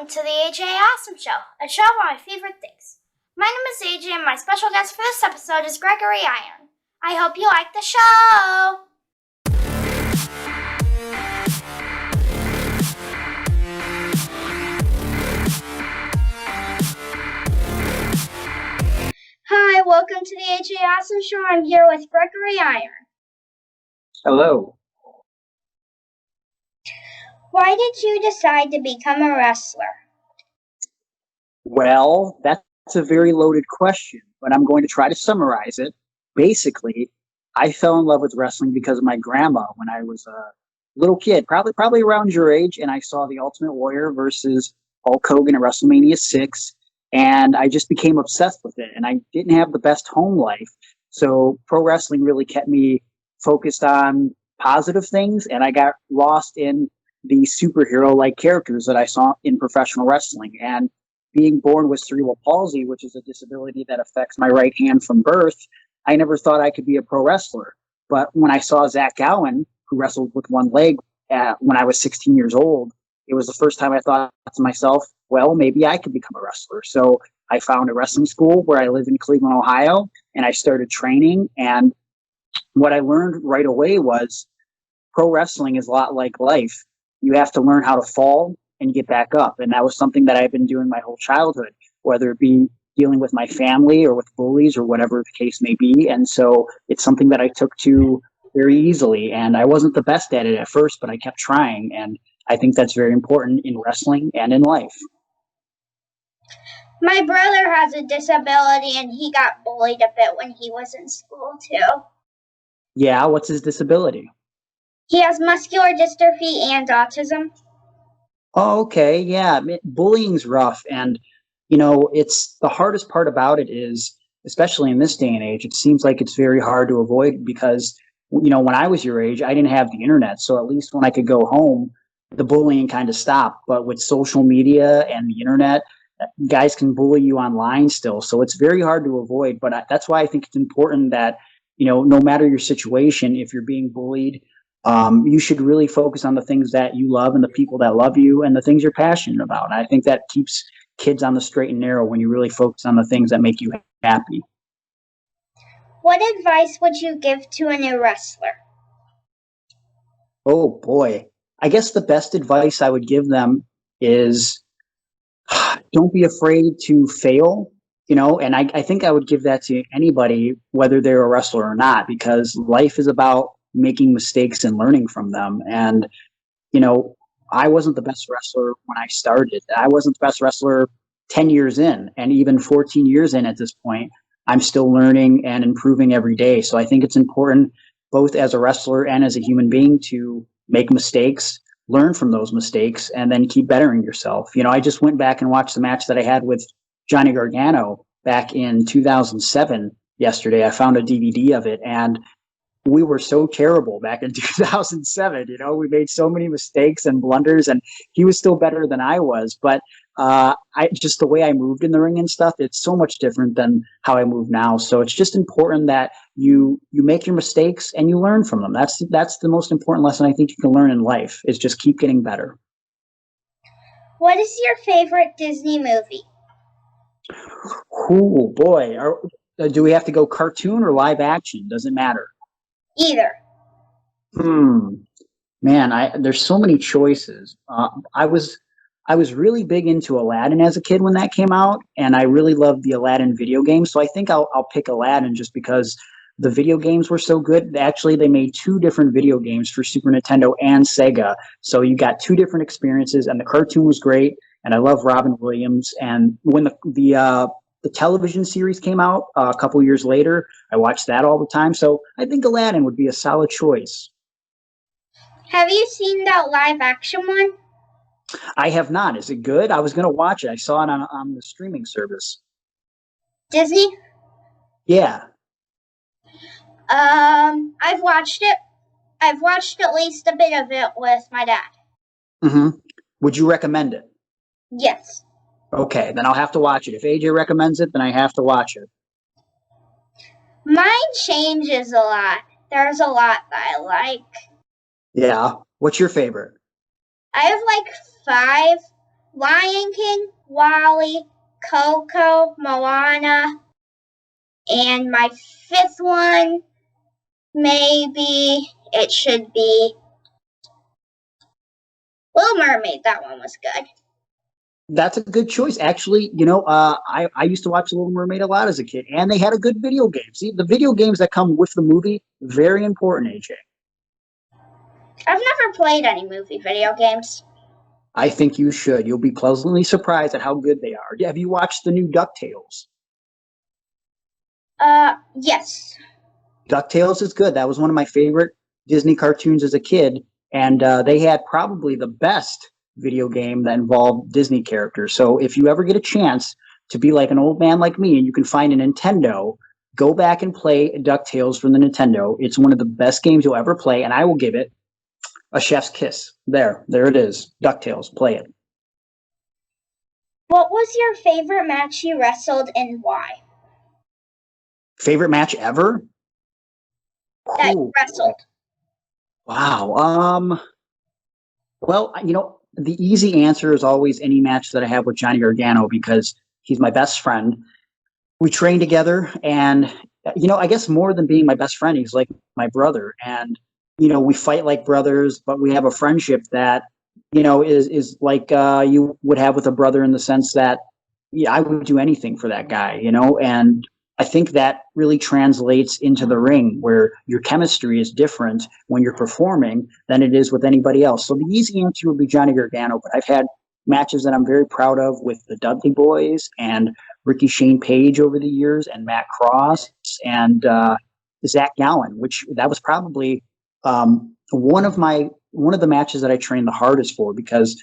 welcome to the AJ Awesome Show, a show about my favorite things. My name is AJ and my special guest for this episode is Gregory Iron. I hope you like the show! Hi, welcome to the AJ Awesome Show. I'm here with Gregory Iron. Hello. Why did you decide to become a wrestler? Well, that's a very loaded question, but I'm going to try to summarize it. Basically, I fell in love with wrestling because of my grandma when I was a little kid, probably around your age, and I saw The Ultimate Warrior versus Hulk Hogan at WrestleMania 6, and I just became obsessed with it. And I didn't have the best home life, so pro wrestling really kept me focused on positive things, and I got lost in the superhero-like characters that I saw in professional wrestling. And being born with cerebral palsy, which is a disability that affects my right hand from birth, I never thought I could be a pro wrestler. But when I saw Zach Gowen, who wrestled with one leg when I was 16 years old, it was the first time I thought to myself, well, maybe I could become a wrestler. So I found a wrestling school where I live in Cleveland, Ohio, and I started training. And what I learned right away was pro wrestling is a lot like life. You have to learn how to fall and get back up. And that was something that I've been doing my whole childhood, whether it be dealing with my family or with bullies or whatever the case may be. And so it's something that I took to very easily. And I wasn't the best at it at first, but I kept trying. And I think that's very important in wrestling and in life. My brother has a disability and he got bullied a bit when he was in school too. Yeah, what's his disability? He has muscular dystrophy and autism. Oh, okay. Yeah. Bullying's rough. And, it's the hardest part about it is, especially in this day and age, it seems like it's very hard to avoid because, when I was your age, I didn't have the internet. So at least when I could go home, the bullying kind of stopped. But with social media and the internet, guys can bully you online still. So it's very hard to avoid. But that's why I think it's important that, no matter your situation, if you're being bullied, you should really focus on the things that you love and the people that love you and the things you're passionate about. And I think that keeps kids on the straight and narrow when you really focus on the things that make you happy. What advice would you give to a new wrestler? Oh, boy. I guess the best advice I would give them is don't be afraid to fail. And I think I would give that to anybody, whether they're a wrestler or not, because life is about making mistakes and learning from them. And, I wasn't the best wrestler when I started. I wasn't the best wrestler 10 years in, and even 14 years in at this point, I'm still learning and improving every day. So I think it's important, both as a wrestler and as a human being, to make mistakes, learn from those mistakes, and then keep bettering yourself. I just went back and watched the match that I had with Johnny Gargano back in 2007 yesterday. I found a DVD of it, and we were so terrible back in 2007. We made so many mistakes and blunders, and he was still better than I was. But just the way I moved in the ring and stuff, it's so much different than how I move now. So it's just important that you make your mistakes and you learn from them. That's the most important lesson I think you can learn in life, is just keep getting better. What is your favorite Disney movie? Oh, boy. Do we have to go cartoon or live action? Doesn't matter. Either. Man, there's so many choices. I was really big into Aladdin as a kid when that came out, and I really loved the Aladdin video game. So I think I'll pick Aladdin just because the video games were so good. Actually, they made 2 different video games for Super Nintendo and Sega, so you got 2 different experiences. And the cartoon was great, and I love Robin Williams. And when the television series came out a couple years later, I watched that all the time. So I think Aladdin would be a solid choice. Have you seen that live action one? I have not. Is it good? I was going to watch it. I saw it on the streaming service. Disney? Yeah. I've watched it. I've watched at least a bit of it with my dad. Mm-hmm. Would you recommend it? Yes. Okay, then I'll have to watch it. If AJ recommends it, then I have to watch it. Mine changes a lot. There's a lot that I like. Yeah. What's your favorite? I have like 5, Lion King, Wally, Coco, Moana, and my fifth one, maybe it should be Little Mermaid. That one was good. That's a good choice. Actually, I used to watch Little Mermaid a lot as a kid, and they had a good video game. See, the video games that come with the movie, very important, AJ. I've never played any movie video games. I think you should. You'll be pleasantly surprised at how good they are. Have you watched the new Ducktales? Yes. DuckTales is good. That was one of my favorite Disney cartoons as a kid, and they had probably the best video game that involved Disney characters. So if you ever get a chance to be like an old man like me and you can find a Nintendo, go back and play DuckTales from the Nintendo. It's one of the best games you'll ever play, and I will give it a chef's kiss. There it is. DuckTales, play it. What was your favorite match you wrestled and why? Favorite match ever? That you wrestled. Wow. Well, the easy answer is always any match that I have with Johnny Gargano because he's my best friend. We train together, and I guess more than being my best friend, he's like my brother. And we fight like brothers, but we have a friendship that is like you would have with a brother in the sense that I would do anything for that guy, and I think that really translates into the ring where your chemistry is different when you're performing than it is with anybody else. So the easy answer would be Johnny Gargano, but I've had matches that I'm very proud of with the Dudley Boys and Ricky Shane Page over the years and Matt Cross and Zach Gowen, which that was probably one of the matches that I trained the hardest for because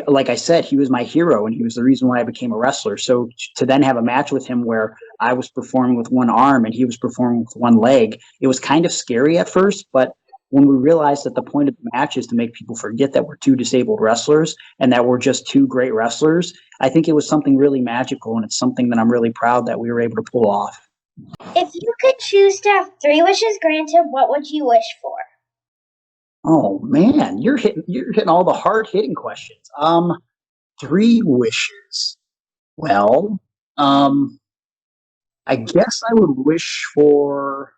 like I said, he was my hero and he was the reason why I became a wrestler. So to then have a match with him where I was performing with one arm and he was performing with one leg, it was kind of scary at first. But when we realized that the point of the match is to make people forget that we're two disabled wrestlers and that we're just two great wrestlers, I think it was something really magical. And it's something that I'm really proud that we were able to pull off. If you could choose to have 3 wishes granted, what would you wish for? Oh man, you're hitting all the hard hitting questions. 3 wishes. Well, I guess I would wish for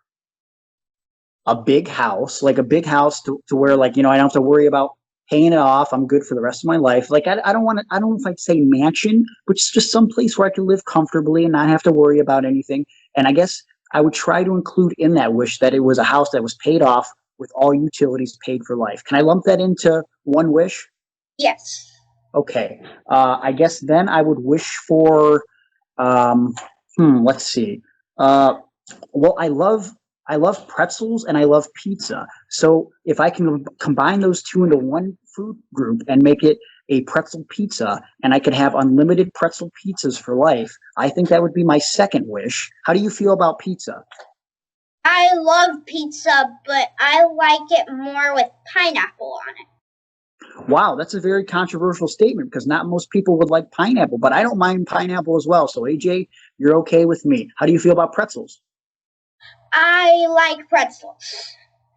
a big house, like a big house to where I don't have to worry about paying it off. I'm good for the rest of my life. Like I don't want to, I don't know if I'd say mansion, but it's just some place where I can live comfortably and not have to worry about anything. And I guess I would try to include in that wish that it was a house that was paid off with all utilities paid for life. Can I lump that into one wish? Yes. Okay. I guess then I would wish for, let's see. Well, I love pretzels and I love pizza. So if I can combine those two into one food group and make it a pretzel pizza and I could have unlimited pretzel pizzas for life, I think that would be my second wish. How do you feel about pizza? I love pizza, but I like it more with pineapple on it. Wow, that's a very controversial statement because not most people would like pineapple, but I don't mind pineapple as well. So AJ, you're okay with me. How do you feel about pretzels? I like pretzels.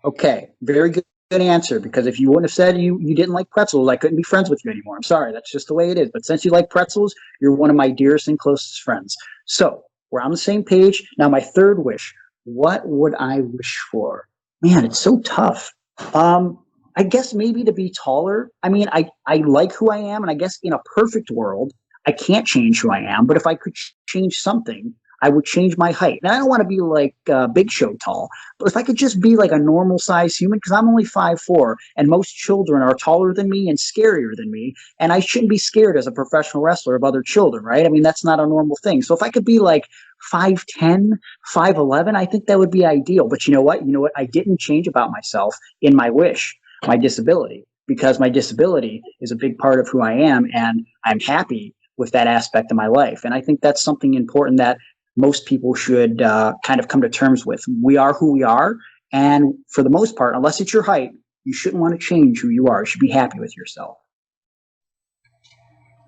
Okay, very good answer because if you wouldn't have said you didn't like pretzels, I couldn't be friends with you anymore. I'm sorry, that's just the way it is. But since you like pretzels, you're one of my dearest and closest friends. So we're on the same page. Now, my third wish. What would I wish for? Man, it's so tough. I guess maybe to be taller. I mean, I like who I am, and I guess in a perfect world, I can't change who I am. But if I could change something, I would change my height. And I don't want to be like Big Show tall, but if I could just be like a normal size human, because I'm only 5'4", and most children are taller than me and scarier than me, and I shouldn't be scared as a professional wrestler of other children, right? I mean, that's not a normal thing. So if I could be like 5'10", 5'11", I think that would be ideal. But you know what? I didn't change about myself in my wish. My disability, because my disability is a big part of who I am, and I'm happy with that aspect of my life. And I think that's something important that most people should kind of come to terms with. We are who we are, and for the most part, unless it's your height, you shouldn't want to change who you are. You should be happy with yourself.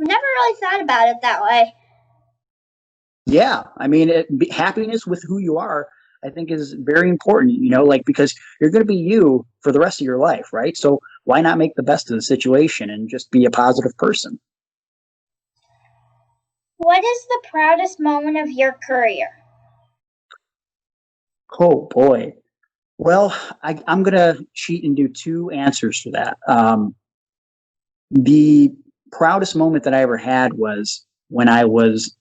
I've never really thought about it that way. Yeah, I mean, happiness with who you are, I think is very important, because you're going to be you for the rest of your life, right? So why not make the best of the situation and just be a positive person? What is the proudest moment of your career? Oh boy. Well, I'm gonna cheat and do two answers for that. The proudest moment that I ever had was when I was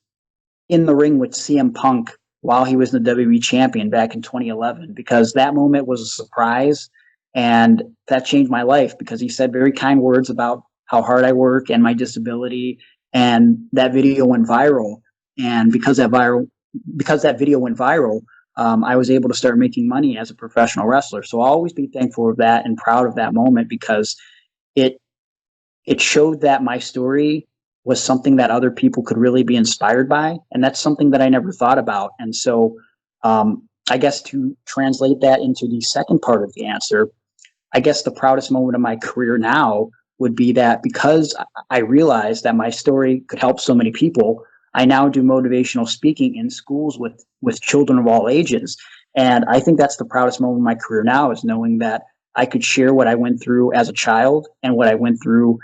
in the ring with CM Punk while he was the WWE champion back in 2011, because that moment was a surprise, and that changed my life because he said very kind words about how hard I work and my disability, and that video went viral. And because that video went viral, I was able to start making money as a professional wrestler. So I'll always be thankful of that and proud of that moment because it it showed that my story was something that other people could really be inspired by, and that's something that I never thought about. And so, I guess to translate that into the second part of the answer, I guess the proudest moment of my career now would be that because I realized that my story could help so many people, I now do motivational speaking in schools with children of all ages. And I think that's the proudest moment of my career now, is knowing that I could share what I went through as a child and what I went through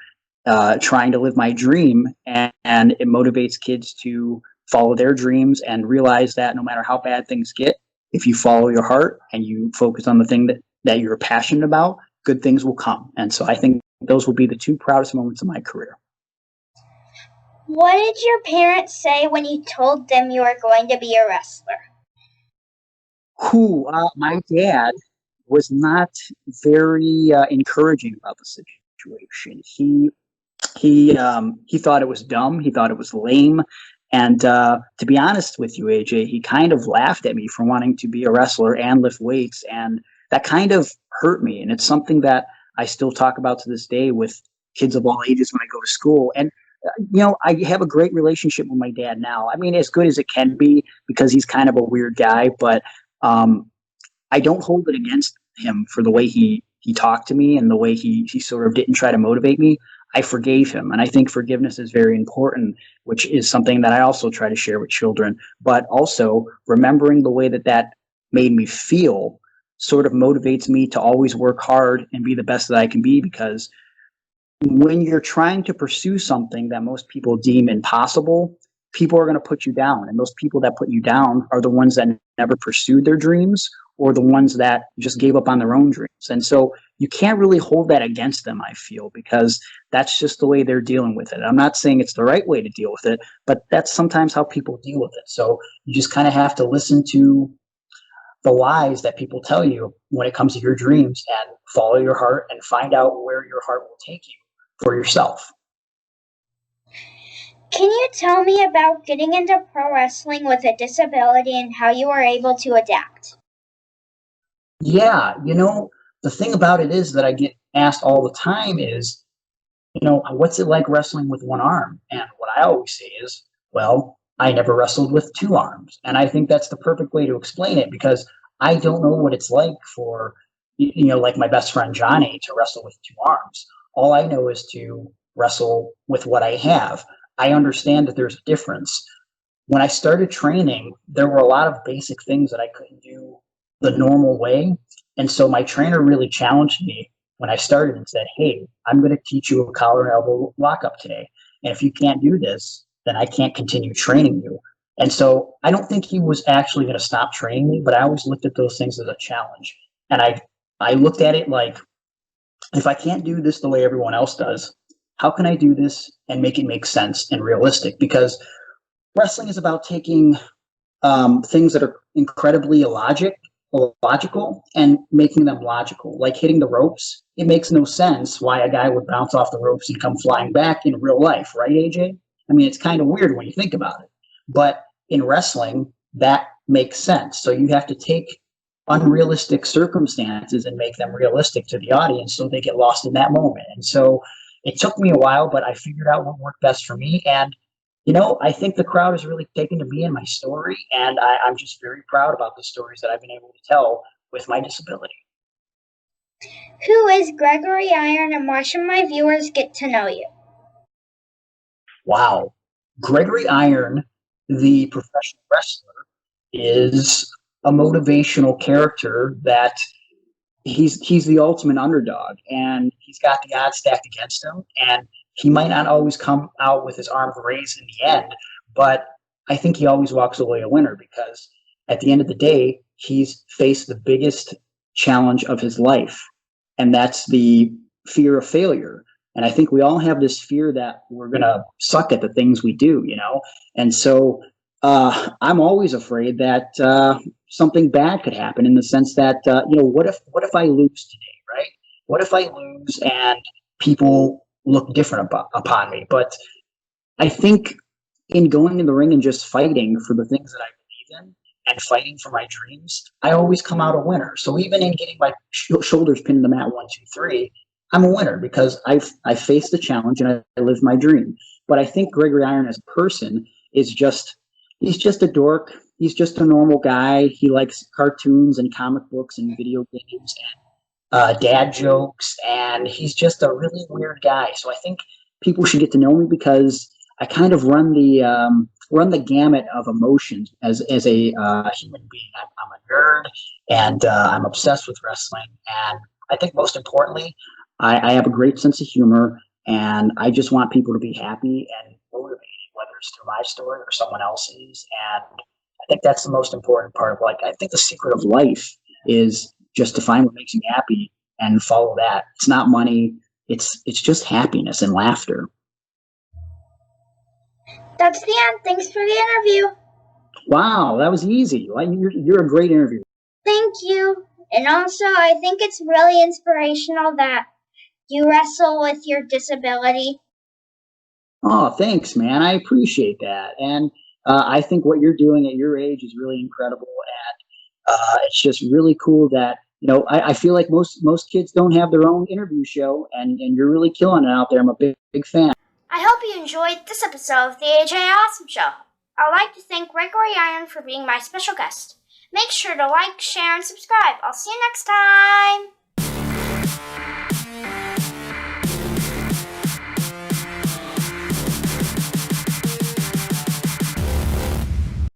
trying to live my dream, and it motivates kids to follow their dreams and realize that no matter how bad things get, if you follow your heart and you focus on the thing that you're passionate about, good things will come. And so I think those will be the two proudest moments of my career. What did your parents say when you told them you were going to be a wrestler? My dad was not very encouraging about the situation. He thought it was dumb. He thought it was lame. And to be honest with you, AJ, he kind of laughed at me for wanting to be a wrestler and lift weights. And that kind of hurt me. And it's something that I still talk about to this day with kids of all ages when I go to school. And, I have a great relationship with my dad now. I mean, as good as it can be because he's kind of a weird guy, but I don't hold it against him for the way he talked to me and the way he sort of didn't try to motivate me. I forgave him. And I think forgiveness is very important, which is something that I also try to share with children. But also remembering the way that made me feel sort of motivates me to always work hard and be the best that I can be, because when you're trying to pursue something that most people deem impossible, people are going to put you down. And those people that put you down are the ones that never pursued their dreams, or the ones that just gave up on their own dreams. And so you can't really hold that against them, I feel, because that's just the way they're dealing with it. I'm not saying it's the right way to deal with it, but that's sometimes how people deal with it. So you just kind of have to listen to the lies that people tell you when it comes to your dreams and follow your heart and find out where your heart will take you for yourself. Can you tell me about getting into pro wrestling with a disability and how you were able to adapt? Yeah, the thing about it is that I get asked all the time is, what's it like wrestling with one arm? And what I always say is, well, I never wrestled with two arms. And I think that's the perfect way to explain it, because I don't know what it's like for, like my best friend Johnny to wrestle with two arms. All I know is to wrestle with what I have. I understand that there's a difference. When I started training, there were a lot of basic things that I couldn't do the normal way. And so my trainer really challenged me when I started and said, hey, I'm going to teach you a collar and elbow lockup today. And if you can't do this, then I can't continue training you. And so I don't think he was actually going to stop training me, but I always looked at those things as a challenge. And I looked at it like, if I can't do this the way everyone else does, how can I do this and make it make sense and realistic? Because wrestling is about taking things that are incredibly illogical and making them logical. Like hitting the ropes, it makes no sense why a guy would bounce off the ropes and come flying back in real life, right, AJ? I mean, it's kind of weird when you think about it. But in wrestling, that makes sense. So you have to take unrealistic circumstances and make them realistic to the audience so they get lost in that moment. And so it took me a while, but I figured out what worked best for me. And I think the crowd has really taken to me and my story, and I'm just very proud about the stories that I've been able to tell with my disability. Who is Gregory Iron, and why should my viewers get to know you? Wow. Gregory Iron, the professional wrestler, is a motivational character that he's the ultimate underdog, and he's got the odds stacked against him, and he might not always come out with his arms raised in the end, but I think he always walks away a winner because at the end of the day, he's faced the biggest challenge of his life, and that's the fear of failure. And I think we all have this fear that we're going to suck at the things we do, you know? And so I'm always afraid that something bad could happen in the sense that, what if I lose today, right? What if I lose and people look different upon me? But I think in going in the ring and just fighting for the things that I believe in and fighting for my dreams, I always come out a winner. So even in getting my shoulders pinned in the mat 1, 2, 3, I'm a winner because I faced the challenge and I lived my dream. But I think Gregory Iron as a person is just he's just a dork. He's just a normal guy. He likes cartoons and comic books and video games and dad jokes, and he's just a really weird guy. So I think people should get to know me because I kind of run the gamut of emotions as a human being. I'm a nerd, and I'm obsessed with wrestling. And I think most importantly, I have a great sense of humor, and I just want people to be happy and motivated, whether it's through my story or someone else's. And I think that's the most important part of I think the secret of life is just to find what makes you happy and follow that. It's not money. It's just happiness and laughter. That's the end. Thanks for the interview. Wow, that was easy. Well, you're a great interviewer. Thank you. And also, I think it's really inspirational that you wrestle with your disability. Oh, thanks, man. I appreciate that. And I think what you're doing at your age is really incredible. And it's just really cool that, I feel like most kids don't have their own interview show, and you're really killing it out there. I'm a big fan. I hope you enjoyed this episode of the AJ Awesome Show. I'd like to thank Gregory Iron for being my special guest. Make sure to like, share, and subscribe. I'll see you next time.